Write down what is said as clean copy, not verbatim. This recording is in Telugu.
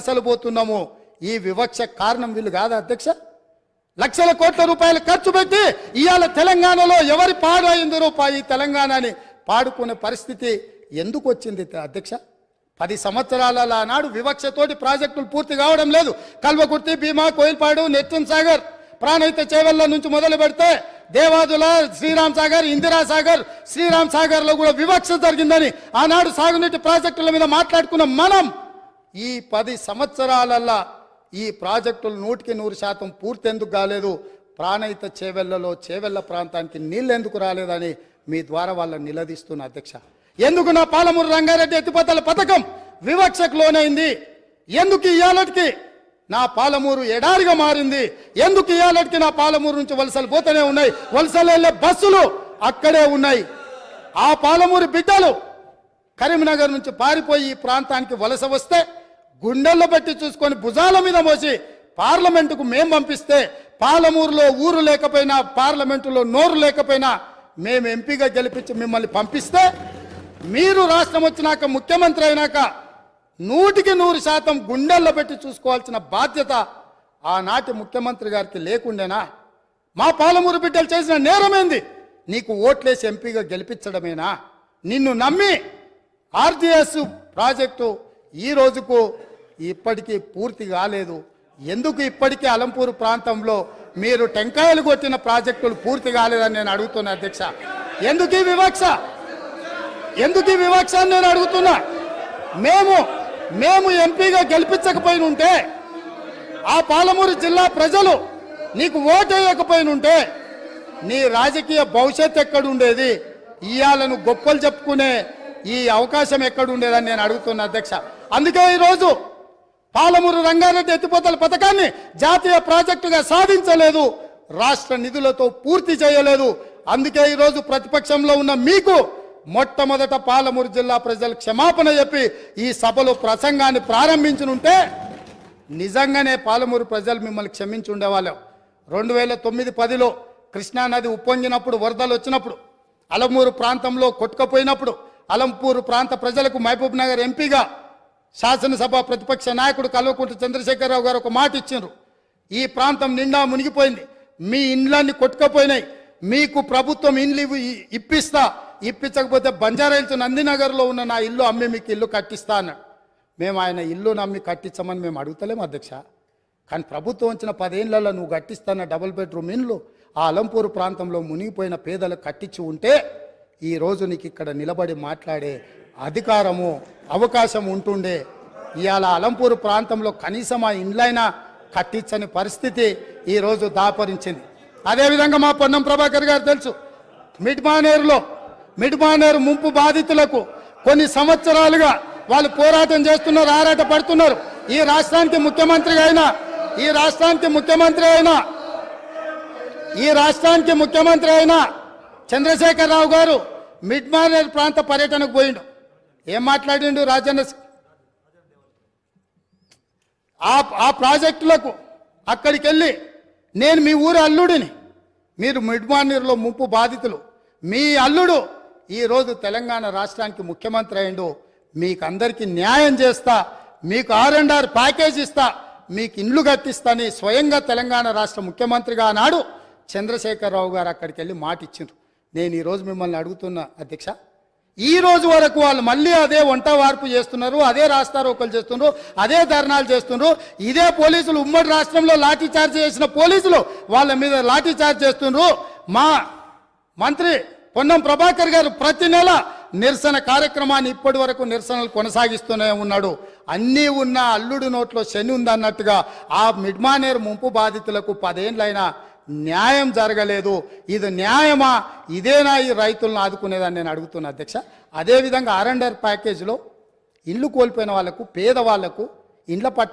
అసలు పోతున్నాము ఈ వివక్ష కారణం వీళ్ళు కాదా అధ్యక్ష? లక్షల కోట్ల రూపాయలు ఖర్చు పెట్టి ఇవాళ తెలంగాణలో ఎవరి పాడైందో ఈ తెలంగాణని పాడుకునే పరిస్థితి ఎందుకు వచ్చింది అధ్యక్ష? 10 సంవత్సరాల నాడు వివక్షతోటి ప్రాజెక్టులు పూర్తి కావడం లేదు. కల్వకుర్తి, భీమా, కోయిల్పాడు, నెట్టన్ సాగర్, ప్రాణహిత చేవెళ్ల నుంచి మొదలు పెడితే దేవాదుల, శ్రీరామ్ సాగర్, ఇందిరా సాగర్, శ్రీరామ్ సాగర్ లో కూడా వివక్ష జరిగిందని ఆనాడు సాగునీటి ప్రాజెక్టుల మీద మాట్లాడుకున్న మనం ఈ 10 సంవత్సరాలల్లా ఈ ప్రాజెక్టులు 100% పూర్తి ఎందుకు కాలేదు? ప్రాణహిత చేవెళ్లలో చేవెళ్ల ప్రాంతానికి నీళ్ళు ఎందుకు రాలేదని మీ ద్వారా వాళ్ళని నిలదీస్తున్న అధ్యక్ష. ఎందుకు నా పాలమూరు రంగారెడ్డి ఎత్తిపోతల పథకం వివక్షకు లోనైంది? ఎందుకు ఇయాలటికి నా పాలమూరు ఎడారిగా మారింది? ఎందుకు ఇయాలటికి నా పాలమూరు నుంచి వలసలు పోతూనే ఉన్నాయి? వలసలు వెళ్ళే బస్సులు అక్కడే ఉన్నాయి. ఆ పాలమూరు బిడ్డలు కరీంనగర్ నుంచి పారిపోయి ఈ ప్రాంతానికి వలస వస్తే గుండెల్లో పెట్టి చూసుకొని భుజాల మీద మోసి పార్లమెంటుకు మేము పంపిస్తే, పాలమూరులో ఊరు లేకపోయినా పార్లమెంటులో నోరు లేకపోయినా మేము ఎంపీగా గెలిపించి మిమ్మల్ని పంపిస్తే మీరు రాష్ట్రం వచ్చినాక ముఖ్యమంత్రి అయినాక 100% గుండెల్లో పెట్టి చూసుకోవాల్సిన బాధ్యత ఆనాటి ముఖ్యమంత్రి గారికి లేకుండేనా? మా పాలమూరు బిడ్డలు చేసిన నేరమేంది? నీకు ఓట్లేసి ఎంపీగా గెలిపించడమేనా? నిన్ను నమ్మి ఆర్జీఎస్ ప్రాజెక్టు ఈ రోజుకు ఇప్పటికీ పూర్తి కాలేదు. ఎందుకు ఇప్పటికీ అలంపూరు ప్రాంతంలో మీరు టెంకాయలు కొట్టిన ప్రాజెక్టులు పూర్తి కాలేదని నేను అడుగుతున్నా అధ్యక్ష. ఎందుకు ఈ వివక్ష? ఎందుకు ఈ వివక్ష అని నేను అడుగుతున్నా. మేము ఎంపీగా గెలిపించకపోయిన ఉంటే, ఆ పాలమూరు జిల్లా ప్రజలు నీకు ఓటు వేయకపోయినుంటే నీ రాజకీయ భవిష్యత్ ఎక్కడుండేది? ఇయాలను గొప్పలు చెప్పుకునే ఈ అవకాశం ఎక్కడుండేదని నేను అడుగుతున్నా అధ్యక్ష. అందుకే ఈరోజు పాలమూరు రంగారెడ్డి ఎత్తిపోతల పథకాన్ని జాతీయ ప్రాజెక్టుగా సాధించలేదు, రాష్ట్ర నిధులతో పూర్తి చేయలేదు. అందుకే ఈరోజు ప్రతిపక్షంలో ఉన్న మీకు మొట్టమొదట పాలమూరు జిల్లా ప్రజలు క్షమాపణ చెప్పి ఈ సభలో ప్రసంగాన్ని ప్రారంభించనుంటే నిజంగానే పాలమూరు ప్రజలు మిమ్మల్ని క్షమించి ఉండేవాళ్ళం. 2009-10లో కృష్ణానది ఉప్పొంగినప్పుడు, వరదలు వచ్చినప్పుడు, అలంపూరు ప్రాంతంలో కొట్టుకపోయినప్పుడు అలంపూరు ప్రాంత ప్రజలకు మహబూబ్ నగర్ ఎంపీగా శాసనసభ ప్రతిపక్ష నాయకుడు కల్వకుంట్ల చంద్రశేఖరరావు గారు ఒక మాట ఇచ్చారు. ఈ ప్రాంతం నిండా మునిగిపోయింది, మీ ఇండ్లన్నీ కొట్టుకపోయినాయి, మీకు ప్రభుత్వం ఇండ్లు ఇప్పించకపోతే బంజారాహిల్స్ నందినగర్లో ఉన్న నా ఇల్లు అమ్మి మీకు ఇల్లు కట్టిస్తా అన్నాడు. మేము ఆయన ఇల్లు నమ్మి కట్టించమని మేము అడుగుతలేము అధ్యక్ష. కానీ ప్రభుత్వం వచ్చిన 10 ఏళ్లలో నువ్వు కట్టిస్తాన్న డబుల్ బెడ్రూమ్ ఇండ్లు ఆ అలంపూరు ప్రాంతంలో మునిగిపోయిన పేదలకు కట్టించి ఉంటే ఈరోజు నీకు ఇక్కడ నిలబడి మాట్లాడే అధికారము, అవకాశం ఉంటుండే. ఇవాళ అలంపూరు ప్రాంతంలో కనీసం ఆ ఇండ్లైనా కట్టించని పరిస్థితి ఈరోజు దాపరించింది. అదేవిధంగా మా పొన్నం ప్రభాకర్ గారు తెలుసు, మిడ్మానేరు ముంపు బాధితులకు కొన్ని సంవత్సరాలుగా వాళ్ళు పోరాటం చేస్తున్నారు, ఆరాట పడుతున్నారు. ఈ రాష్ట్రానికి ముఖ్యమంత్రి అయినా చంద్రశేఖరరావు గారు మిడ్మానేరు ప్రాంత పర్యటనకు పోయిండు. ఏం మాట్లాడిండు? రాజన్న ఆ ప్రాజెక్టులకు అక్కడికి వెళ్ళి నేను మీ ఊరి అల్లుడిని, మీరు మిడ్మానేరులో ముంపు బాధితులు, మీ అల్లుడు ఈరోజు తెలంగాణ రాష్ట్రానికి ముఖ్యమంత్రి అయిండు, మీకు అందరికీ న్యాయం చేస్తా, మీకు R&R ప్యాకేజ్ ఇస్తా, మీకు ఇండ్లు కట్టిస్తాని స్వయంగా తెలంగాణ రాష్ట్ర ముఖ్యమంత్రిగా నాడు చంద్రశేఖరరావు గారు అక్కడికి వెళ్ళి మాట ఇచ్చిండ్రు. నేను ఈరోజు మిమ్మల్ని అడుగుతున్నా అధ్యక్ష, ఈ రోజు వరకు వాళ్ళు మళ్ళీ అదే వంట వార్పు చేస్తున్నారు, అదే రాస్తారోకలు చేస్తున్నారు, అదే ధర్నాలు చేస్తున్నారు. ఇదే పోలీసులు ఉమ్మడి రాష్ట్రంలో లాఠీ చార్జ్ చేసిన పోలీసులు వాళ్ళ మీద లాఠీ చార్జ్ చేస్తున్నారు. మా మంత్రి పొన్నం ప్రభాకర్ గారు ప్రతి నెల నిరసన కార్యక్రమాన్ని ఇప్పటి వరకు నిరసనలు కొనసాగిస్తూనే ఉన్నాడు. అన్నీ ఉన్న అల్లుడు నోట్లో శని ఉందన్నట్టుగా ఆ మిడ్మానేరు ముంపు బాధితులకు 10 ఏళ్ళైనా న్యాయం జరగలేదు. ఇది న్యాయమా? ఇదేనా ఈ రైతులను ఆదుకునేదని నేను అడుగుతున్నా అధ్యక్ష. అదేవిధంగా R&R ప్యాకేజీలో ఇల్లు కోల్పోయిన వాళ్లకు, పేదవాళ్లకు ఇండ్ల పట్ట